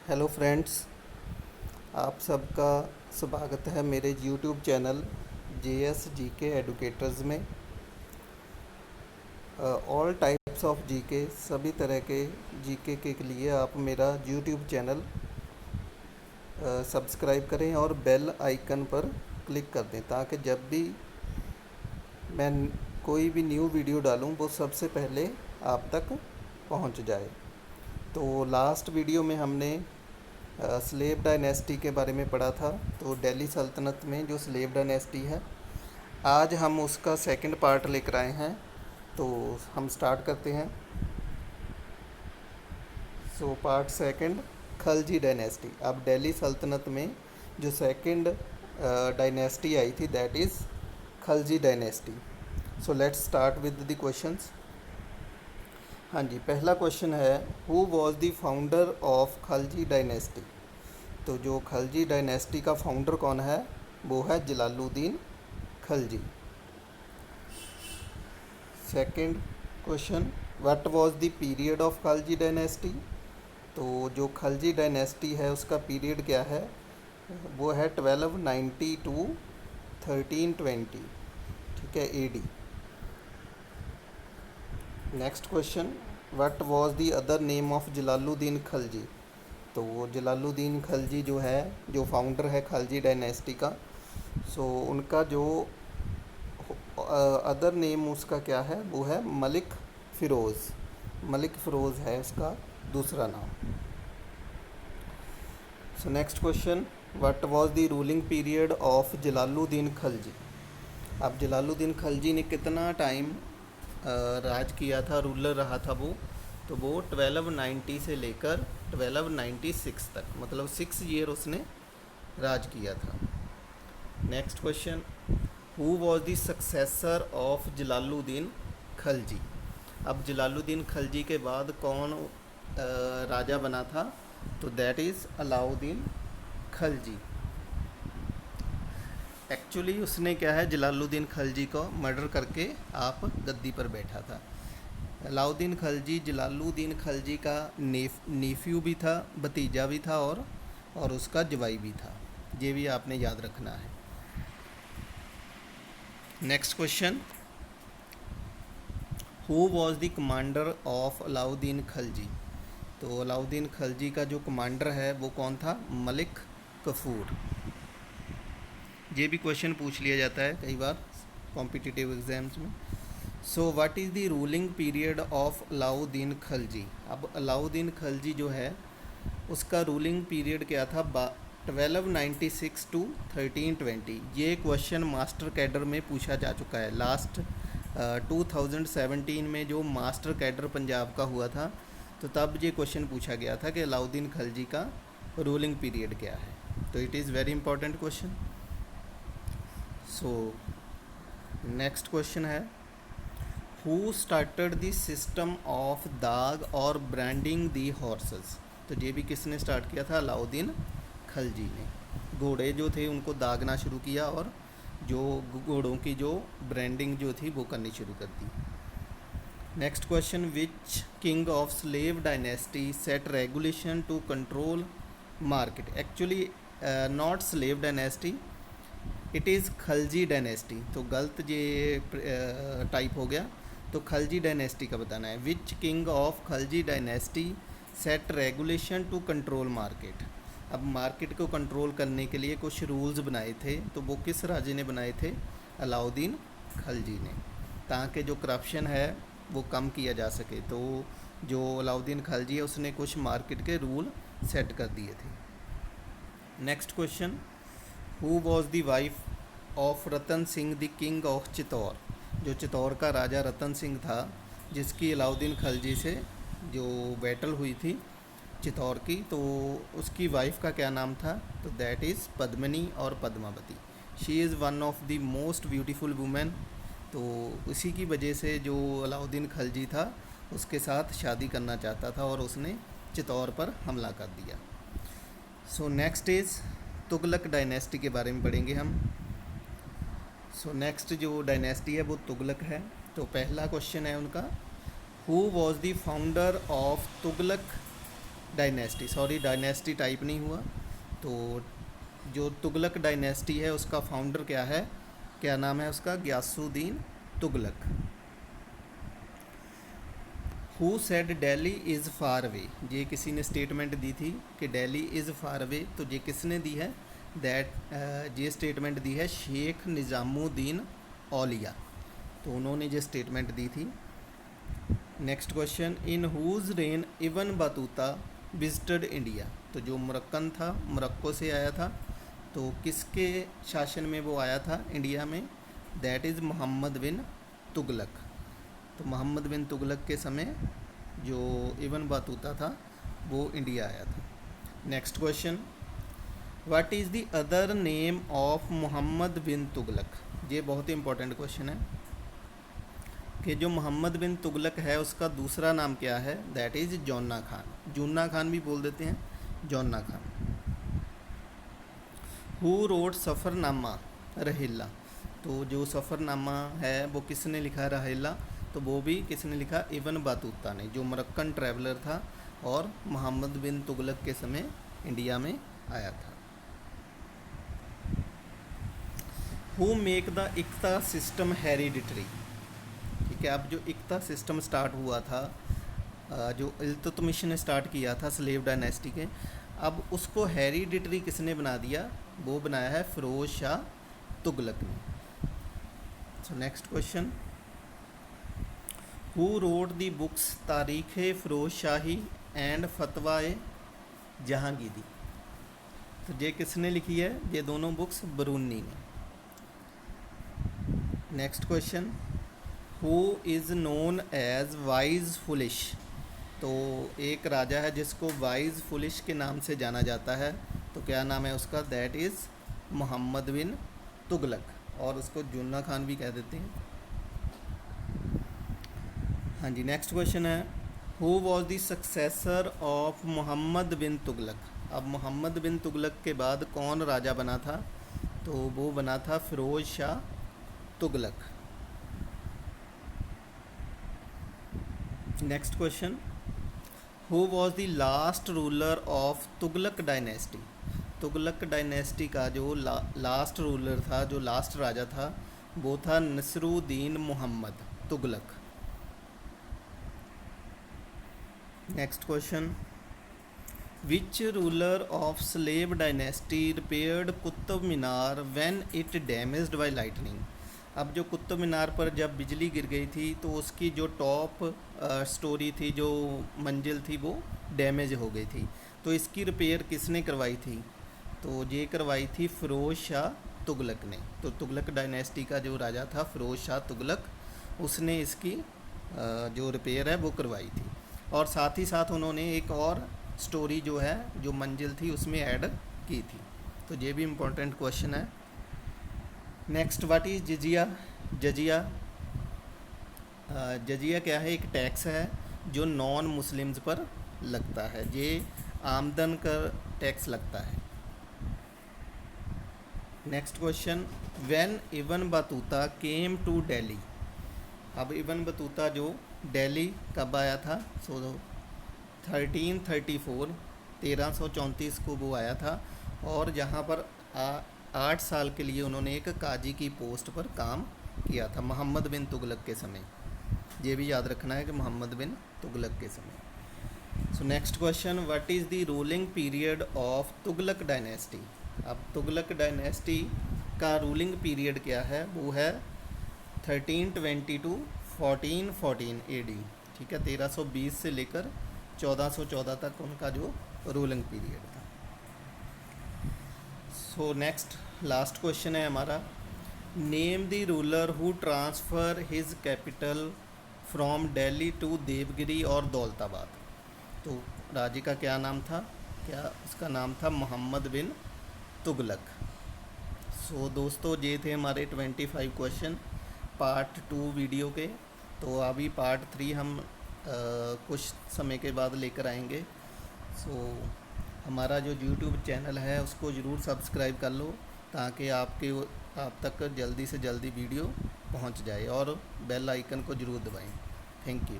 Hello friends, आप सबका स्वागत है मेरे YouTube channel JS GK educators में। ऑल टाइप्स ऑफ जीके, सभी तरह के जीके के लिए आप मेरा यूट्यूब चैनल सब्सक्राइब करें और बेल आइकन पर क्लिक कर दें ताकि जब भी मैं कोई भी न्यू वीडियो डालूं वो सबसे पहले आप तक पहुंच जाए। तो लास्ट वीडियो में हमने स्लेव डायनेस्टी के बारे में पढ़ा था। तो दिल्ली सल्तनत में जो स्लेव डायनेस्टी है, आज हम उसका सेकंड पार्ट लेकर आए हैं। तो हम स्टार्ट करते हैं। So part second, Khalji dynasty. अब दिल्ली सल्तनत में जो सेकंड डायनेस्टी आई थी that is Khalji dynasty. So let's start with the questions. हाँ जी, पहला क्वेश्चन है, who was the founder of Khalji dynasty. तो जो खलजी डायनेस्टी का फाउंडर कौन है, वो है Jalaluddin Khalji. Second question, what was the period of Khalji dynasty. तो जो खलजी डायनेस्टी है उसका पीरियड क्या है, वो है 1290 टू 1320, ठीक है, AD। Next question, what was the other name of Jalaluddin Khalji. तो वो जलालुद्दीन खलजी जो है, जो फाउंडर है खलजी डायनेस्टी का, सो उनका जो अदर नेम उसका क्या है, वो है मलिक फ़िरोज़। मलिक फ़िरोज़ है उसका दूसरा नाम। सो next question, what was the ruling period of Jalaluddin Khalji. अब जलालुद्दीन खलजी ने कितना टाइम राज किया था, रूलर रहा था वो, तो वो 1290 से लेकर 1296 तक, मतलब 6 ईयर उसने राज किया था। Next question, who was the successor of Jalaluddin Khalji. अब जलालुद्दीन खलजी के बाद कौन राजा बना था, तो that is Alauddin Khalji. Actually उसने क्या है, जलालुद्दीन खलजी को मर्डर करके आप गद्दी पर बैठा था। अलाउद्दीन खलजी जलालुद्दीन खलजी का नेफ्यू भी था, भतीजा भी था और उसका जवाई भी था। ये भी आपने याद रखना है। Next question, who was the commander of Alauddin Khalji. तो अलाउद्दीन खलजी का जो कमांडर है वो कौन था, मलिक कफूर। ये भी क्वेश्चन पूछ लिया जाता है कई बार कॉम्पिटिटिव एग्जाम्स में। So what is the ruling period of Alauddin Khalji. अब अलाउद्दीन खलजी जो है उसका रूलिंग पीरियड क्या था, 1296 टू 1320। ये क्वेश्चन मास्टर कैडर में पूछा जा चुका है। लास्ट 2017 में जो मास्टर कैडर पंजाब का हुआ था, तो तब ये क्वेश्चन पूछा गया था कि अलाउद्दीन खलजी का रूलिंग पीरियड क्या है। तो it is very important question. So next question है, who started the system of दाग और ब्रांडिंग दी हॉर्सेस। तो ये भी किसने स्टार्ट किया था, अलाउद्दीन खलजी ने। घोड़े जो थे उनको दागना शुरू किया और जो घोड़ों की जो ब्रांडिंग जो थी वो करनी शुरू कर दी। Next question, which king of slave dynasty set regulation to control market. Actually not slave dynasty, it is Khalji dynasty. तो गलत ये टाइप हो गया, तो खलजी डायनेस्टी का बताना है। Which king of Khalji dynasty set regulation to control market. अब मार्केट को कंट्रोल करने के लिए कुछ रूल्स बनाए थे, तो वो किस राजे ने बनाए थे, अलाउद्दीन खलजी ने, ताकि जो करप्शन है वो कम किया जा सके। तो जो अलाउद्दीन खलजी है उसने कुछ मार्केट के रूल सेट कर दिए थे। Next question, who was the wife of Ratan Singh the king of Chittor. जो चित्तौर का राजा रतन सिंह था, जिसकी अलाउद्दीन खलजी से जो बैटल हुई थी चित्तौर की, तो उसकी वाइफ का क्या नाम था, तो दैट इज़ पद्मिनी और Padmavati. She is one of the most beautiful women. तो उसी की वजह से जो अलाउद्दीन खलजी था उसके साथ शादी करना चाहता था और उसने चित्तौर पर हमला कर दिया। So next is Tughlaq dynasty के बारे में पढ़ेंगे हम। सो नेक्स्ट जो डायनेस्टी है वो तुगलक है। तो पहला क्वेश्चन है उनका, who was the founder of Tughlaq dynasty, sorry dynasty type नहीं हुआ। तो जो तुगलक डायनेस्टी है उसका फाउंडर क्या है, क्या नाम है उसका, Ghiyasuddin Tughlaq. Who said Delhi is far away, ये किसी ने स्टेटमेंट दी थी कि दिल्ली इज़ फार अवे, तो ये किसने दी है, दैट ये स्टेटमेंट दी है शेख निज़ामुद्दीन औलिया, तो उन्होंने ये स्टेटमेंट दी थी। Next question, in whose reign Ibn Battuta visited India, तो जो मोरक्कन था, मोरक्को से आया था, तो किसके शासन में वो आया था इंडिया में, दैट इज़ मोहम्मद बिन तुगलक। तो मोहम्मद बिन तुगलक के समय जो इब्न बतूता था वो इंडिया आया था। Next question, what is the other name of Mohammad bin Tughlaq, ये बहुत ही इंपॉर्टेंट क्वेश्चन है कि जो मोहम्मद बिन तुगलक है उसका दूसरा नाम क्या है, दैट इज़ जौना खान, जूना खान भी बोल देते हैं, जौना खान। हु रोड सफ़रनामा रहेला, तो जो सफ़रनामा है वो किसने लिखा, रहेला, तो वो भी किसने लिखा, इब्न बतूता ने, जो मोरक्कन ट्रैवलर था और मोहम्मद बिन तुगलक के समय इंडिया में आया था। Who make the iqta system hereditary, ठीक है, अब जो इक्ता सिस्टम स्टार्ट हुआ था, जो इल्तुतमिश ने स्टार्ट किया था स्लेव डायनेस्टी के, अब उसको हेरिडिटरी किसने बना दिया, वो बनाया है फ़िरोज़ शाह तुगलक ने। सो next question, who wrote the books तारीख़ फ़िरोज़ शाही एंड फतवाए जहांगीरी, तो ये किसने लिखी है, ये दोनों बुक्स बरूनी ने। Next question, who is known age wise foolish, तो एक राजा है जिसको वाइज फुलिश के नाम से जाना जाता है, तो क्या नाम है उसका, दैट इज़ मोहम्मद बिन तुगलक, और उसको जुन्ना खान भी कह देते हैं। हाँ जी, नेक्स्ट क्वेश्चन है, who was the successor of Mohammad bin Tughlaq, अब मोहम्मद बिन तुगलक के बाद कौन राजा बना था, तो वो बना था Firoz Shah Tughlaq. Next question, who was the last ruler of Tughlaq dynasty, Tughlaq dynasty का जो लास्ट रूलर था, जो लास्ट राजा था, वो था Nasiruddin Mohammad Tughlaq. Next question, which ruler of slave dynasty repaired Qutub Minar when it damaged by lightning, अब जो कुतुब मीनार पर जब बिजली गिर गई थी तो उसकी जो टॉप स्टोरी थी, जो मंजिल थी, वो डैमेज हो गई थी, तो इसकी रिपेयर किसने करवाई थी, तो ये करवाई थी फ़िरोज़ शाह तुगलक ने। तो तुगलक डायनेस्टी का जो राजा था फ़िरोज़ शाह तुगलक, उसने इसकी जो रिपेयर है वो करवाई थी, और साथ ही साथ उन्होंने एक और स्टोरी जो है, जो मंजिल थी, उसमें ऐड की थी, तो ये भी इम्पोर्टेंट क्वेश्चन है। नेक्स्ट, व्हाट इज़ जजिया, जजिया, जजिया क्या है, एक टैक्स है जो नॉन मुस्लिम्स पर लगता है, ये आमदन का टैक्स लगता है। Next question, when Ibn Battuta came to Delhi, अब इब्न बतूता जो दिल्ली कब आया था, सो 1334, 1334 को वो आया था, और जहाँ पर 8 साल के लिए उन्होंने एक काजी की पोस्ट पर काम किया था मोहम्मद बिन तुगलक के समय, ये भी याद रखना है कि मोहम्मद बिन तुगलक के समय। सो next question, what is the ruling period of Tughlaq dynasty, अब तुगलक डायनेस्टी का रूलिंग पीरियड क्या है, वो है 1320 टू 1414 AD, ठीक है, 1320 से लेकर 1414 तक उनका जो रूलिंग पीरियड था। सो नेक्स्ट लास्ट क्वेश्चन है हमारा, name the ruler who transfer his capital from Delhi to Devagiri और दौलताबाद, तो राजे का क्या नाम था, क्या उसका नाम था मोहम्मद बिन तुगलक। सो दोस्तों, ये थे हमारे 25 क्वेश्चन पार्ट 2 वीडियो के, तो अभी पार्ट 3 हम कुछ समय के बाद लेकर आएंगे। सो हमारा जो YouTube चैनल है उसको ज़रूर सब्सक्राइब कर लो, ताकि आप तक जल्दी से जल्दी वीडियो पहुंच जाए, और बेल आइकन को ज़रूर दबाएं। Thank you.